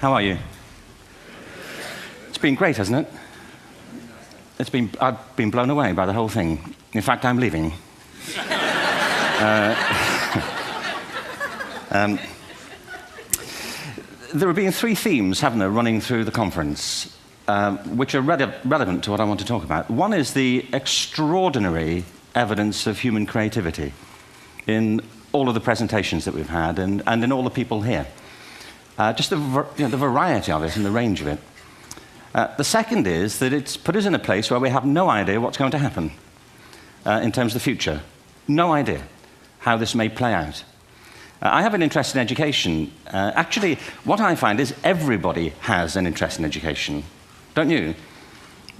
How are you? It's been great, hasn't it? I've been blown away by the whole thing. In fact, I'm leaving. There have been three themes, haven't there, running through the conference, which are relevant to what I want to talk about. One is the extraordinary evidence of human creativity in all of the presentations that we've had and in all the people here. Just the variety of it and the range of it. The second is that it's put us in a place where we have no idea what's going to happen in terms of the future. No idea how this may play out. I have an interest in education. Actually, what I find is everybody has an interest in education. Don't you?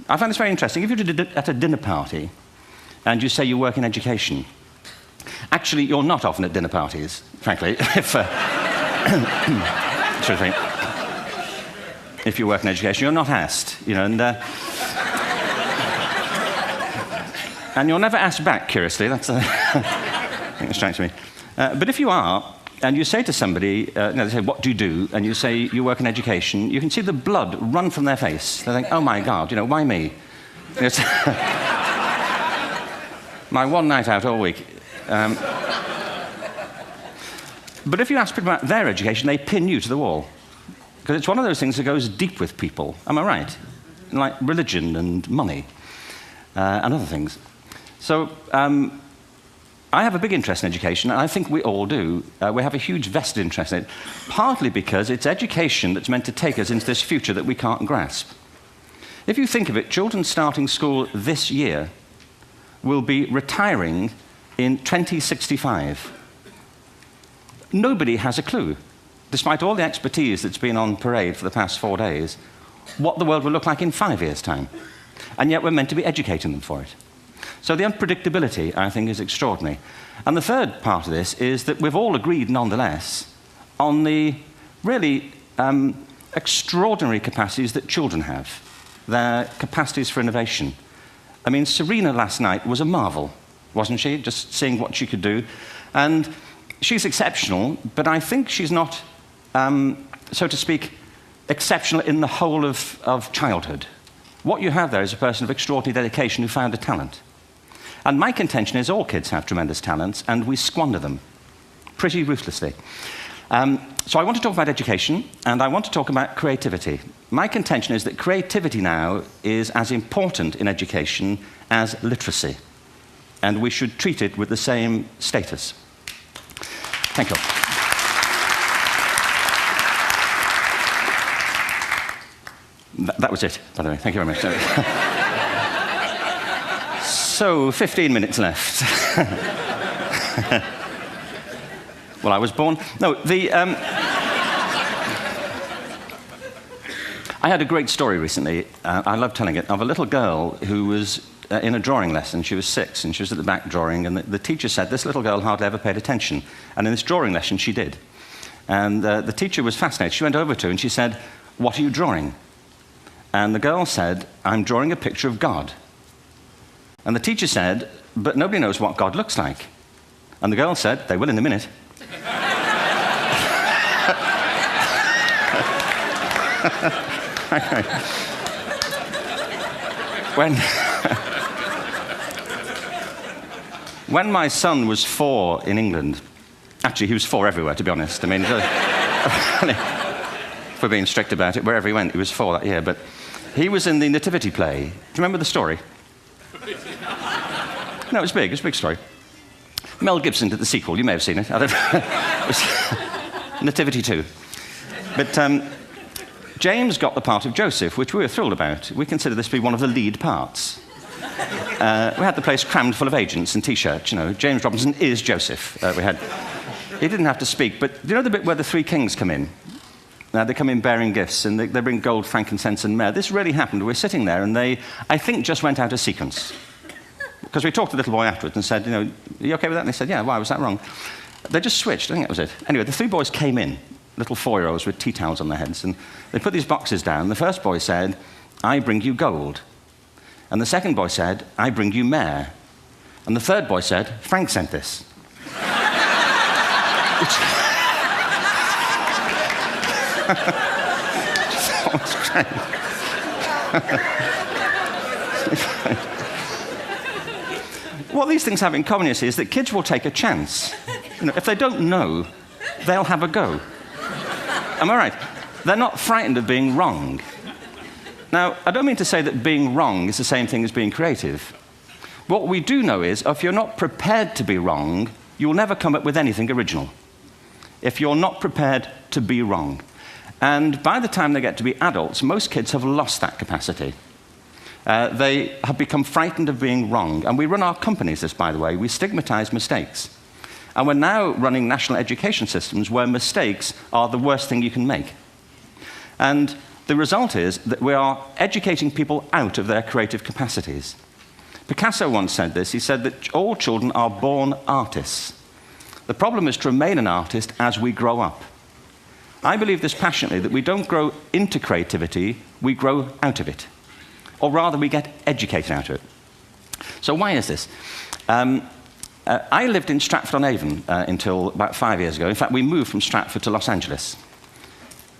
I find this very interesting. If you're at a dinner party and you say you work in education, actually, you're not often at dinner parties, frankly, if you work in education, you're not asked, and you're never asked back, curiously. That's I think that strikes me. But if you are, and you say to somebody, they say, what do you do? And you say, you work in education, you can see the blood run from their face. They think, oh my God, why me? It's my one night out all week. But if you ask people about their education, they pin you to the wall. Because it's one of those things that goes deep with people. Am I right? Like religion and money and other things. So I have a big interest in education, and I think we all do. We have a huge vested interest in it, partly because it's education that's meant to take us into this future that we can't grasp. If you think of it, children starting school this year will be retiring in 2065. Nobody has a clue, despite all the expertise that's been on parade for the past 4 days, what the world will look like in 5 years' time. And yet we're meant to be educating them for it. So the unpredictability, I think, is extraordinary. And the third part of this is that we've all agreed, nonetheless, on the really extraordinary capacities that children have, their capacities for innovation. I mean, Serena last night was a marvel, wasn't she? Just seeing what she could do. And she's exceptional, but I think she's not, so to speak, exceptional in the whole of childhood. What you have there is a person of extraordinary dedication who found a talent. And my contention is all kids have tremendous talents, and we squander them pretty ruthlessly. So I want to talk about education, and I want to talk about creativity. My contention is that creativity now is as important in education as literacy, and we should treat it with the same status. Thank you. That was it, by the way. Thank you very much. So, 15 minutes left. Well, I was born... No, I had a great story recently, I love telling it, of a little girl who was in a drawing lesson. She was 6, and she was at the back drawing, and the teacher said, this little girl hardly ever paid attention. And in this drawing lesson, she did. And the teacher was fascinated. She went over to her, and she said, what are you drawing? And the girl said, I'm drawing a picture of God. And the teacher said, but nobody knows what God looks like. And the girl said, they will in a minute. When my son was 4 in England, actually he was 4 everywhere, to be honest. I mean, if we're being strict about it, wherever he went, he was 4 that year. But he was in the Nativity play. Do you remember the story? No, it was big. It was a big story. Mel Gibson did the sequel. You may have seen it. I don't know. It was Nativity 2. But James got the part of Joseph, which we were thrilled about. We consider this to be one of the lead parts. We had the place crammed full of agents and T-shirts. James Robinson is Joseph. He didn't have to speak, but do you know the bit where the 3 kings come in? They come in bearing gifts, and they bring gold, frankincense, and myrrh. This really happened. We're sitting there, and they, I think, just went out of sequence. Because we talked to the little boy afterwards and said, are you okay with that? And they said, yeah, why was that wrong? They just switched. I think that was it. Anyway, the 3 boys came in, little 4-year-olds with tea towels on their heads, and they put these boxes down. The first boy said, I bring you gold. And the second boy said, I bring you myrrh. And the third boy said, Frank sent this. Fourth grade. What these things have in common, you see, is that kids will take a chance. If they don't know, they'll have a go. Am I right? They're not frightened of being wrong. Now, I don't mean to say that being wrong is the same thing as being creative. What we do know is, if you're not prepared to be wrong, you'll never come up with anything original. If you're not prepared to be wrong. And by the time they get to be adults, most kids have lost that capacity. They have become frightened of being wrong. And we run our companies this, by the way. We stigmatize mistakes. And we're now running national education systems where mistakes are the worst thing you can make. And the result is that we are educating people out of their creative capacities. Picasso once said this. He said that all children are born artists. The problem is to remain an artist as we grow up. I believe this passionately, that we don't grow into creativity, we grow out of it. Or rather, we get educated out of it. So why is this? I lived in Stratford-on-Avon until about 5 years ago. In fact, we moved from Stratford to Los Angeles.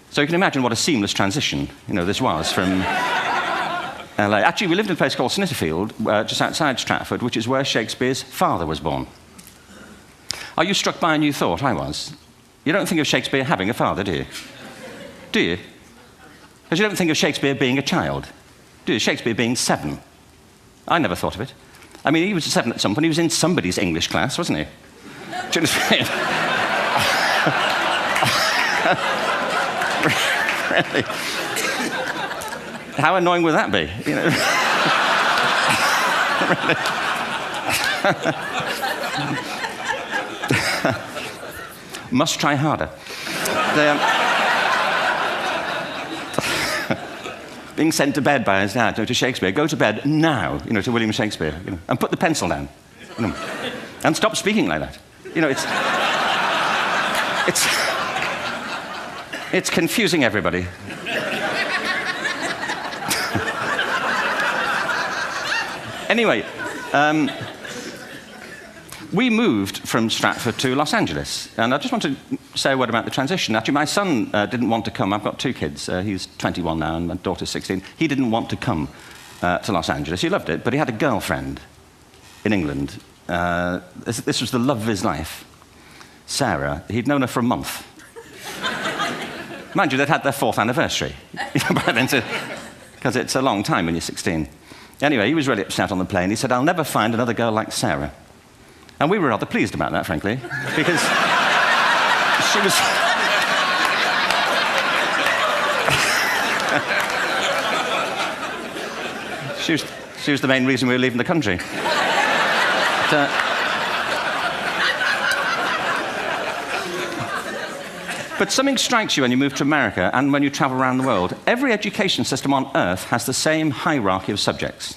So you can imagine what a seamless transition this was from LA. Actually, we lived in a place called Snitterfield, just outside Stratford, which is where Shakespeare's father was born. Are you struck by a new thought? I was. You don't think of Shakespeare having a father, do you? Do you? Because you don't think of Shakespeare being a child. Do you? Shakespeare being 7. I never thought of it. I mean, he was 7 at some point. He was in somebody's English class, wasn't he? Do you understand? Really? How annoying would that be? Must try harder. Being sent to bed by his dad, to Shakespeare, go to bed now, to William Shakespeare, and put the pencil down, and stop speaking like that. It's confusing everybody. Anyway, we moved from Stratford to Los Angeles, and I just want to say a word about the transition. Actually, my son didn't want to come. I've got 2 kids. He's 21 now, and my daughter's 16. He didn't want to come to Los Angeles. He loved it, but he had a girlfriend in England. This was the love of his life, Sarah. He'd known her for a month. Mind you, they'd had their 4th anniversary, because it's a long time when you're 16. Anyway, he was really upset on the plane. He said, "I'll never find another girl like Sarah." And we were rather pleased about that, frankly, because she was the main reason we were leaving the country. But something strikes you when you move to America and when you travel around the world. Every education system on Earth has the same hierarchy of subjects.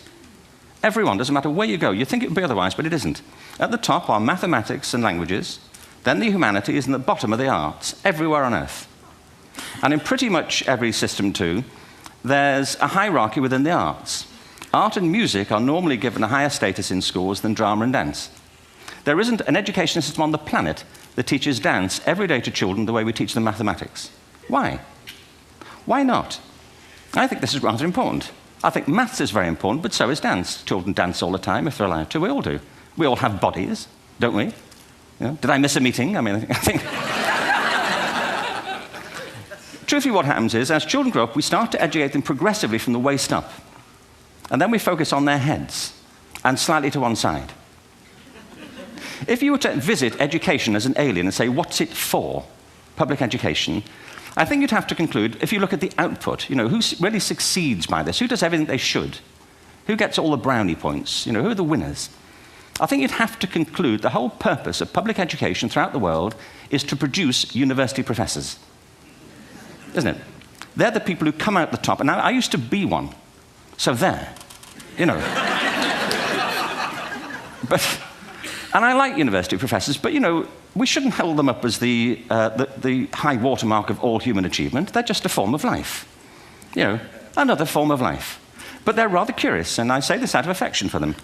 Everyone, doesn't matter where you go. You think it would be otherwise, but it isn't. At the top are mathematics and languages, then the humanities, and at the bottom are the arts, everywhere on Earth. And in pretty much every system, too, there's a hierarchy within the arts. Art and music are normally given a higher status in schools than drama and dance. There isn't an education system on the planet that teaches dance every day to children the way we teach them mathematics. Why? Why not? I think this is rather important. I think maths is very important, but so is dance. Children dance all the time if they're allowed to. We all do. We all have bodies, don't we? Did I miss a meeting? I think... Truthfully, what happens is, as children grow up, we start to educate them progressively from the waist up. And then we focus on their heads, and slightly to one side. If you were to visit education as an alien and say, what's it for, public education, I think you'd have to conclude, if you look at the output, who really succeeds by this, who does everything they should, who gets all the brownie points, who are the winners. I think you'd have to conclude the whole purpose of public education throughout the world is to produce university professors. Isn't it? They're the people who come out the top. And I used to be one. So there, And I like university professors, but, we shouldn't hold them up as the high watermark of all human achievement. They're just a form of life. Another form of life. But they're rather curious, and I say this out of affection for them.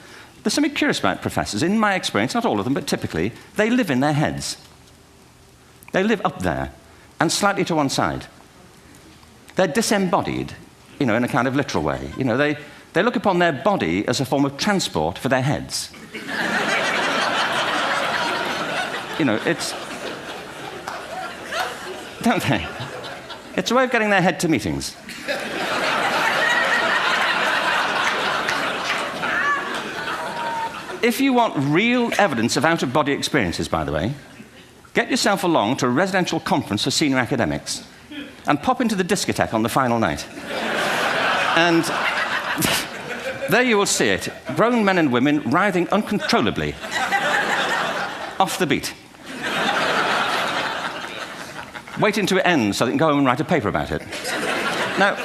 There's something curious about professors. In my experience, not all of them, but typically, they live in their heads. They live up there, and slightly to one side. They're disembodied, in a kind of literal way. They look upon their body as a form of transport for their heads. It's... Don't they? It's a way of getting their head to meetings. If you want real evidence of out-of-body experiences, by the way, get yourself along to a residential conference for senior academics and pop into the discotheque on the final night. And there you will see it. Grown men and women writhing uncontrollably off the beat. Waiting to it ends so they can go home and write a paper about it. Now,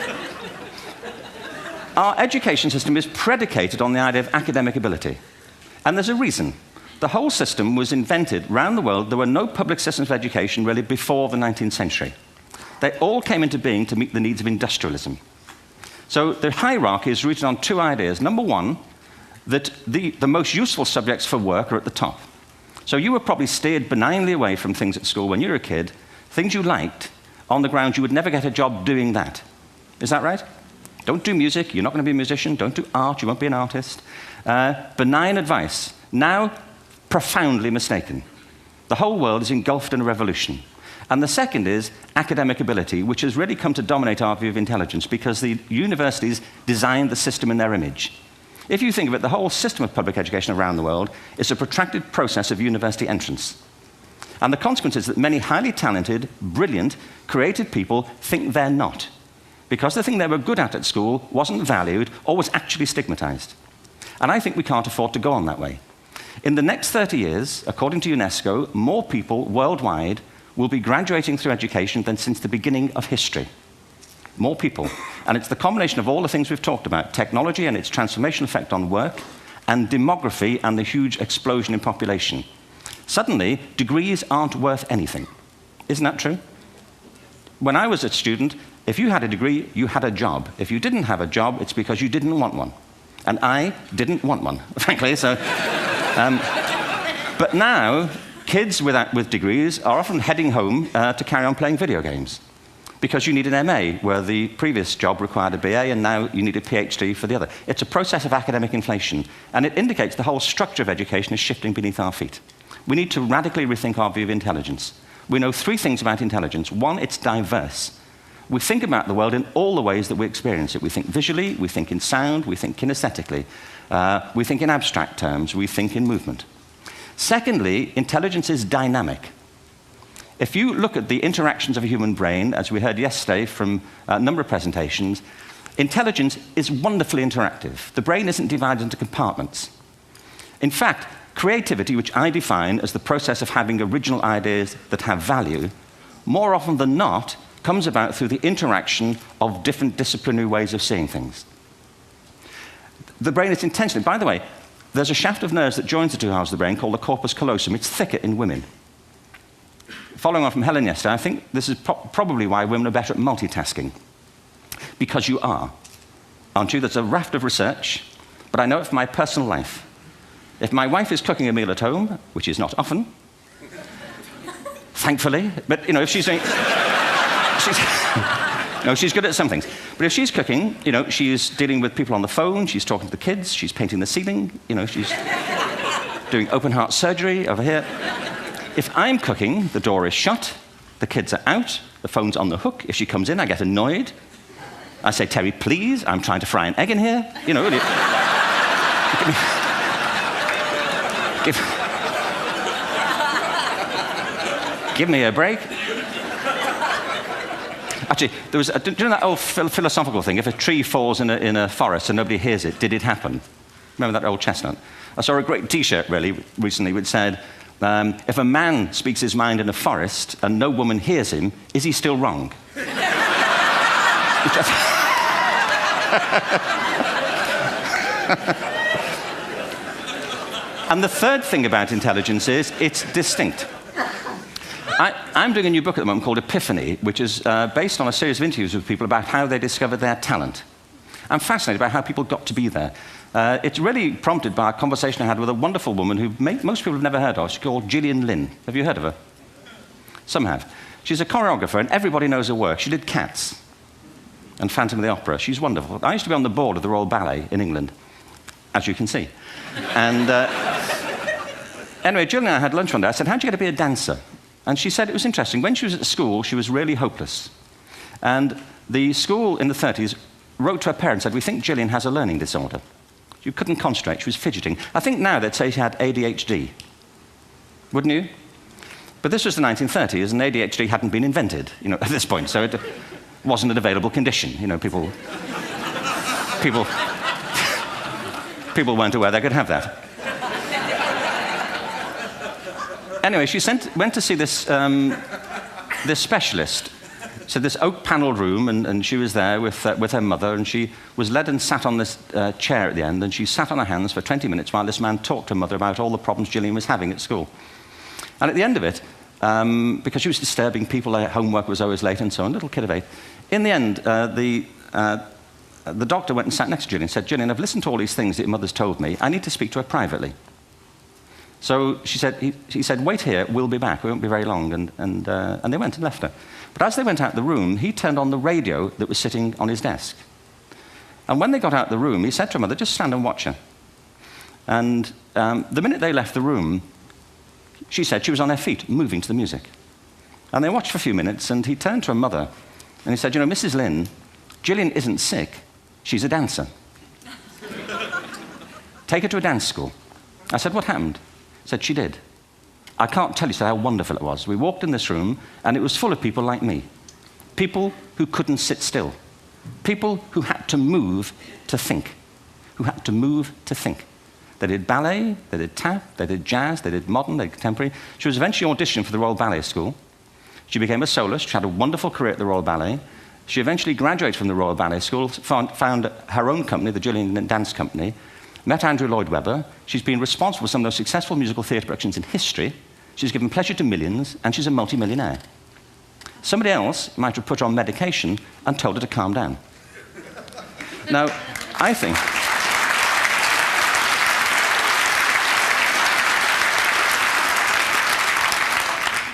our education system is predicated on the idea of academic ability. And there's a reason. The whole system was invented around the world. There were no public systems of education really before the 19th century. They all came into being to meet the needs of industrialism. So the hierarchy is rooted on two ideas. Number one, that the most useful subjects for work are at the top. So you were probably steered benignly away from things at school when you were a kid, things you liked, on the grounds you would never get a job doing that. Is that right? Don't do music, you're not going to be a musician. Don't do art, you won't be an artist. Benign advice, now profoundly mistaken. The whole world is engulfed in a revolution. And the second is academic ability, which has really come to dominate our view of intelligence because the universities designed the system in their image. If you think of it, the whole system of public education around the world is a protracted process of university entrance. And the consequence is that many highly talented, brilliant, creative people think they're not, because the thing they were good at school wasn't valued or was actually stigmatized. And I think we can't afford to go on that way. In the next 30 years, according to UNESCO, more people worldwide will be graduating through education than since the beginning of history. More people. And it's the combination of all the things we've talked about, technology and its transformational effect on work, and demography and the huge explosion in population. Suddenly, degrees aren't worth anything. Isn't that true? When I was a student, if you had a degree, you had a job. If you didn't have a job, it's because you didn't want one. And I didn't want one, frankly. So, but now, kids with degrees are often heading home to carry on playing video games because you need an MA, where the previous job required a BA, and now you need a PhD for the other. It's a process of academic inflation, and it indicates the whole structure of education is shifting beneath our feet. We need to radically rethink our view of intelligence. We know three things about intelligence. One, it's diverse. We think about the world in all the ways that we experience it. We think visually, we think in sound, we think kinesthetically, we think in abstract terms, we think in movement. Secondly, intelligence is dynamic. If you look at the interactions of a human brain, as we heard yesterday from a number of presentations, intelligence is wonderfully interactive. The brain isn't divided into compartments. In fact, creativity, which I define as the process of having original ideas that have value, more often than not, comes about through the interaction of different disciplinary ways of seeing things. The brain is intentionally... By the way, there's a shaft of nerves that joins the two halves of the brain called the corpus callosum. It's thicker in women. Following on from Helen yesterday, I think this is probably why women are better at multitasking. Because you are, aren't you? There's a raft of research, but I know it from my personal life. If my wife is cooking a meal at home, which is not often, thankfully, but if she's doing... she's good at some things. But if she's cooking, she's dealing with people on the phone, she's talking to the kids, she's painting the ceiling, she's doing open-heart surgery over here. If I'm cooking, the door is shut, the kids are out, the phone's on the hook. If she comes in, I get annoyed. I say, Terry, please, I'm trying to fry an egg in here. Give me a break. Actually, there was do you know that old philosophical thing? If a tree falls in a forest and nobody hears it, did it happen? Remember that old chestnut? I saw a great T-shirt recently which said, if a man speaks his mind in a forest and no woman hears him, is he still wrong? And the third thing about intelligence is it's distinct. I'm doing a new book at the moment called Epiphany, which is based on a series of interviews with people about how they discovered their talent. I'm fascinated by how people got to be there. It's really prompted by a conversation I had with a wonderful woman who most people have never heard of. She's called Gillian Lynn. Have you heard of her? Some have. She's a choreographer, and everybody knows her work. She did Cats. and Phantom of the Opera. She's wonderful. I used to be on the board of the Royal Ballet in England, as you can see. And anyway, Jill and I had lunch one day. I said, how'd you get to be a dancer? And she said it was interesting. When she was at school, she was really hopeless. And the school in the 30s wrote to her parents and said, we think Gillian has a learning disorder. She couldn't concentrate, she was fidgeting. I think now they'd say she had ADHD. Wouldn't you? But this was the 1930s, and ADHD hadn't been invented, at this point, so it wasn't an available condition. people weren't aware they could have that. Anyway, she went to see this specialist. So this oak-panelled room, and she was there with her mother, and she was led and sat on this chair at the end, and she sat on her hands for 20 minutes while this man talked to her mother about all the problems Gillian was having at school. And at the end of it, because she was disturbing people, her homework was always late and so on, little kid of 8, in the end, the doctor went and sat next to Gillian and said, Gillian, I've listened to all these things that your mother's told me. I need to speak to her privately. So he said, wait here, we'll be back. We won't be very long. And they went and left her. But as they went out the room, he turned on the radio that was sitting on his desk. And when they got out the room, he said to her mother, just stand and watch her. And the minute they left the room, she said she was on her feet, moving to the music. And they watched for a few minutes, and he turned to her mother, and he said, Mrs. Lynn, Gillian isn't sick, she's a dancer. Take her to a dance school. I said, what happened? He said, she did. I can't tell you how wonderful it was. We walked in this room, and it was full of people like me. People who couldn't sit still. People who had to move to think. Who had to move to think. They did ballet, they did tap, they did jazz, they did modern, they did contemporary. She was eventually auditioned for the Royal Ballet School. She became a soloist. She had a wonderful career at the Royal Ballet. She eventually graduated from the Royal Ballet School, found her own company, the Gillian Dance Company, met Andrew Lloyd Webber. She's been responsible for some of the most successful musical theatre productions in history. She's given pleasure to millions, and she's a multi-millionaire. Somebody else might have put her on medication and told her to calm down. Now, I think...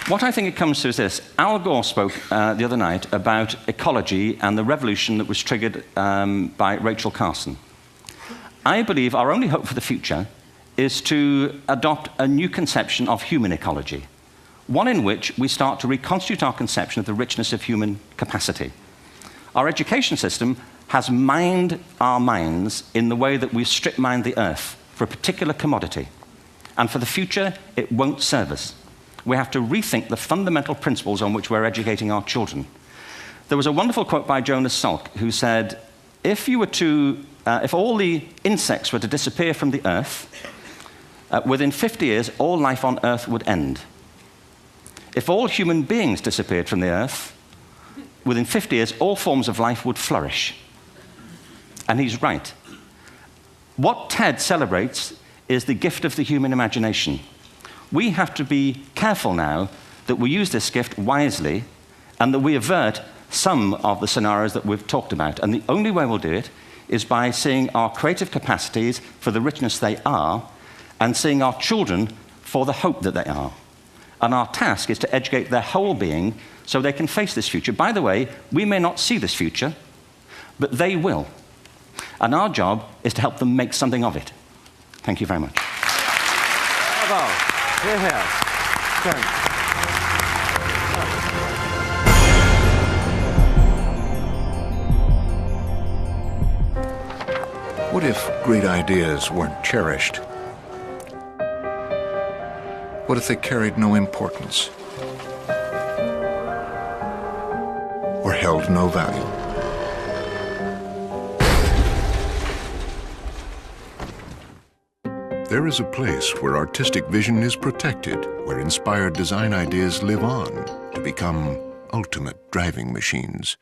What I think it comes to is this. Al Gore spoke the other night about ecology and the revolution that was triggered by Rachel Carson. I believe our only hope for the future is to adopt a new conception of human ecology, one in which we start to reconstitute our conception of the richness of human capacity. Our education system has mined our minds in the way that we've strip-mined the earth for a particular commodity, and for the future, it won't serve us. We have to rethink the fundamental principles on which we're educating our children. There was a wonderful quote by Jonas Salk, who said, if all the insects were to disappear from the earth, within 50 years, all life on earth would end. If all human beings disappeared from the earth, within 50 years, all forms of life would flourish. And he's right. What TED celebrates is the gift of the human imagination. We have to be careful now that we use this gift wisely and that we avert some of the scenarios that we've talked about. And the only way we'll do it is by seeing our creative capacities for the richness they are and seeing our children for the hope that they are. And our task is to educate their whole being so they can face this future. By the way, we may not see this future, but they will. And our job is to help them make something of it. Thank you very much. Bravo. Hierher. Schön. What if great ideas weren't cherished? What if they carried no importance? Or held no value? There is a place where artistic vision is protected, where inspired design ideas live on to become ultimate driving machines.